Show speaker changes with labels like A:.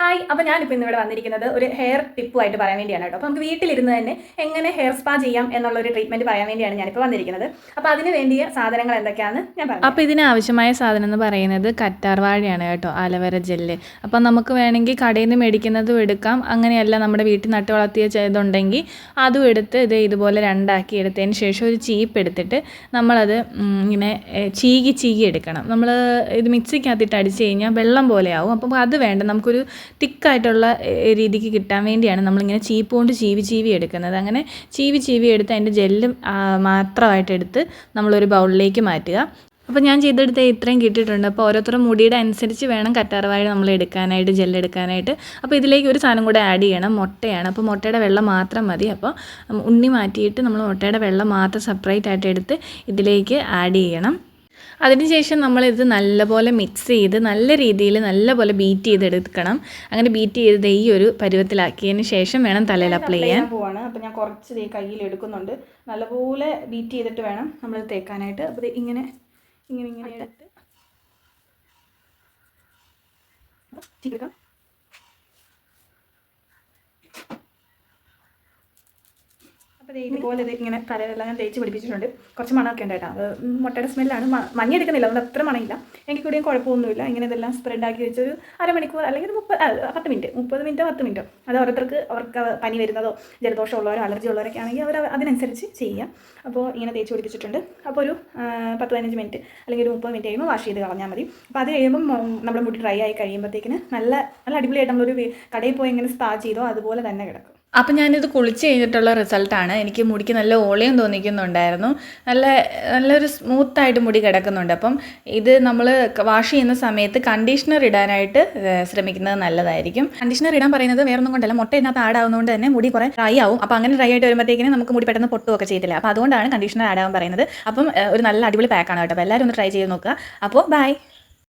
A: Hi, അപ്പോൾ ഞാനിപ്പോൾ ഇന്നിവിടെ വന്നിരിക്കുന്നത് ഒരു ഹെയർ ടിപ്പുമായിട്ട് പറയാൻ വേണ്ടിയാണ് കേട്ടോ. അപ്പോൾ നമുക്ക് വീട്ടിലിരുന്ന് തന്നെ എങ്ങനെ ഹെയർ സ്പാ ചെയ്യാം എന്നുള്ളൊരു ട്രീറ്റ്മെൻറ്റ് പറയാൻ വേണ്ടിയാണ് ഞാനിപ്പോൾ വന്നിരിക്കുന്നത്. അപ്പോൾ അതിന് വേണ്ടിയ സാധനങ്ങൾ എന്തൊക്കെയാണെന്ന് ഞാൻ പറയാം.
B: അപ്പോൾ ഇതിന് ആവശ്യമായ സാധനം എന്ന് പറയുന്നത് കറ്റാർവാഴയാണ് കേട്ടോ, ആലോവേര ജെല്ല്. അപ്പോൾ നമുക്ക് വേണമെങ്കിൽ കടയിൽ നിന്ന് മേടിക്കുന്നതും എടുക്കാം, അങ്ങനെയല്ല നമ്മുടെ വീട്ടിൽ നട്ട് വളർത്തിയ ഇതുണ്ടെങ്കിൽ അതും എടുത്ത് ഇതുപോലെ രണ്ടാക്കി എടുത്തതിന് ശേഷം ഒരു ചീപ്പ് എടുത്തിട്ട് നമ്മളത് ഇങ്ങനെ ചീകി എടുക്കണം. നമ്മൾ ഇത് മിക്സിക്കകത്തിട്ട് അടിച്ച് കഴിഞ്ഞാൽ വെള്ളം പോലെ ആവും. അപ്പോൾ അത് വേണ്ട, നമുക്കൊരു തിക്കായിട്ടുള്ള രീതിക്ക് കിട്ടാൻ വേണ്ടിയാണ് നമ്മളിങ്ങനെ ചീപ്പ് കൊണ്ട് ചീവി എടുക്കുന്നത്. അങ്ങനെ ചീവി എടുത്ത് അതിൻ്റെ ജെല്ല് മാത്രമായിട്ട് എടുത്ത് നമ്മളൊരു ബൗളിലേക്ക് മാറ്റുക. അപ്പോൾ ഞാൻ ചെയ്തെടുത്ത ഇത്രയും കിട്ടിയിട്ടുണ്ട്. അപ്പോൾ ഓരോരുത്തരും മുടിയുടെ അനുസരിച്ച് വേണം കറ്റാർവാഴ നമ്മൾ എടുക്കാനായിട്ട്, ജെല്ല് എടുക്കാനായിട്ട്. അപ്പോൾ ഇതിലേക്ക് ഒരു സാധനം കൂടെ ആഡ് ചെയ്യണം, മുട്ടയാണ്. അപ്പോൾ മുട്ടയുടെ വെള്ളം മാത്രം മതി. അപ്പോൾ ഉണ്ണി മാറ്റിയിട്ട് നമ്മൾ മുട്ടയുടെ വെള്ളം മാത്രം സെപ്പറേറ്റ് ആയിട്ട് എടുത്ത് ഇതിലേക്ക് ആഡ് ചെയ്യണം. അതിനുശേഷം നമ്മളിത് നല്ലപോലെ മിക്സ് ചെയ്ത് നല്ല രീതിയിൽ നല്ലപോലെ ബീറ്റ് ചെയ്തെടുക്കണം. അങ്ങനെ ബീറ്റ് ചെയ്ത് ഈ ഒരു പരുവത്തിലാക്കിയതിന് ശേഷം വേണം തലയിൽ അപ്ലൈ ചെയ്യാൻ.
A: പോവാണ്. അപ്പോൾ ഞാൻ കുറച്ച് കയ്യിൽ എടുക്കുന്നുണ്ട്. നല്ലപോലെ ബീറ്റ് ചെയ്തിട്ട് വേണം നമ്മൾ തേക്കാനായിട്ട്. അപ്പോൾ ഇങ്ങനെ എടുത്ത് എടുക്കാം. അപ്പോൾ ഇതുപോലെ ഇങ്ങനെ തലയിലെല്ലാം ഞാൻ തേച്ച് പിടിപ്പിച്ചിട്ടുണ്ട്. കുറച്ച് മണമൊക്കെ ഉണ്ട് കേട്ടോ. അത് മുട്ടയുടെ സ്മെല്ലാണ്. മഞ്ഞ എടുക്കുന്നില്ല, അതുകൊണ്ട് അത്ര മണമില്ല. എനിക്ക് കൂടിയും കുഴപ്പമൊന്നുമില്ല. ഇങ്ങനെ ഇതെല്ലാം സ്പ്രെഡാക്കി വെച്ചൊരു അരമണിക്കൂർ അല്ലെങ്കിൽ 30 മിനിറ്റ് 10 മിനിറ്റോ അത് അവർക്ക് പനി വരുന്നതോ ജലദോഷം ഉള്ളവരോ അലർജി ഉള്ളവരൊക്കെ ആണെങ്കിൽ അവർ അതിനനുസരിച്ച് ചെയ്യാം. അപ്പോൾ ഇങ്ങനെ തേച്ച് പിടിപ്പിച്ചിട്ടുണ്ട്. അപ്പോൾ ഒരു 10-15 മിനിറ്റ് അല്ലെങ്കിൽ ഒരു 30 മിനിറ്റ് കഴിയുമ്പോൾ വാഷ് ചെയ്ത് കളഞ്ഞാൽ മതി. അപ്പോൾ അത് കഴിയുമ്പം നമ്മുടെ മുടി ഡ്രൈ ആയി കഴിയുമ്പോഴത്തേക്കിന് നല്ല അടിപൊളിയായിട്ട് നമ്മളൊരു കടയിൽ പോയി ഇങ്ങനെ സ്പാ ചെയ്തോ അതുപോലെ തന്നെ കിടക്കും.
B: അപ്പം ഞാനിത് കുളിച്ച് കഴിഞ്ഞിട്ടുള്ള റിസൾട്ടാണ്. എനിക്ക് മുടിക്ക് നല്ല ഓളയും തോന്നിക്കുന്നുണ്ടായിരുന്നു. നല്ലൊരു സ്മൂത്തായിട്ട് മുടി കിടക്കുന്നുണ്ട്. അപ്പം ഇത് നമ്മൾ വാഷ് ചെയ്യുന്ന സമയത്ത് കണ്ടീഷണർ ഇടാനായിട്ട് ശ്രമിക്കുന്നത് നല്ലതായിരിക്കും. കണ്ടീഷണർ ഇടാൻ പറയുന്നത് വേറൊന്നും കൊണ്ടല്ല, മുട്ട ഇതിനകത്ത് ആഡ് ആവുന്നതുകൊണ്ട് തന്നെ മുടി കുറേ ഡ്രൈ ആവും. അപ്പോൾ അങ്ങനെ ഡ്രൈ ആയിട്ട് വരുമ്പോഴത്തേക്കിനും നമുക്ക് മുടി പെട്ടെന്ന് പൊട്ടുമൊക്കെ ചെയ്തില്ല. അപ്പോൾ അതുകൊണ്ടാണ് കണ്ടീഷണർ ആഡ് ആവാൻ പറയുന്നത്. അപ്പം ഒരു നല്ല അടിപൊളി പാക്കാണ് കേട്ടോ. അപ്പോൾ എല്ലാവരും ഒന്ന് ട്രൈ ചെയ്ത് നോക്കുക. അപ്പോൾ ബൈ.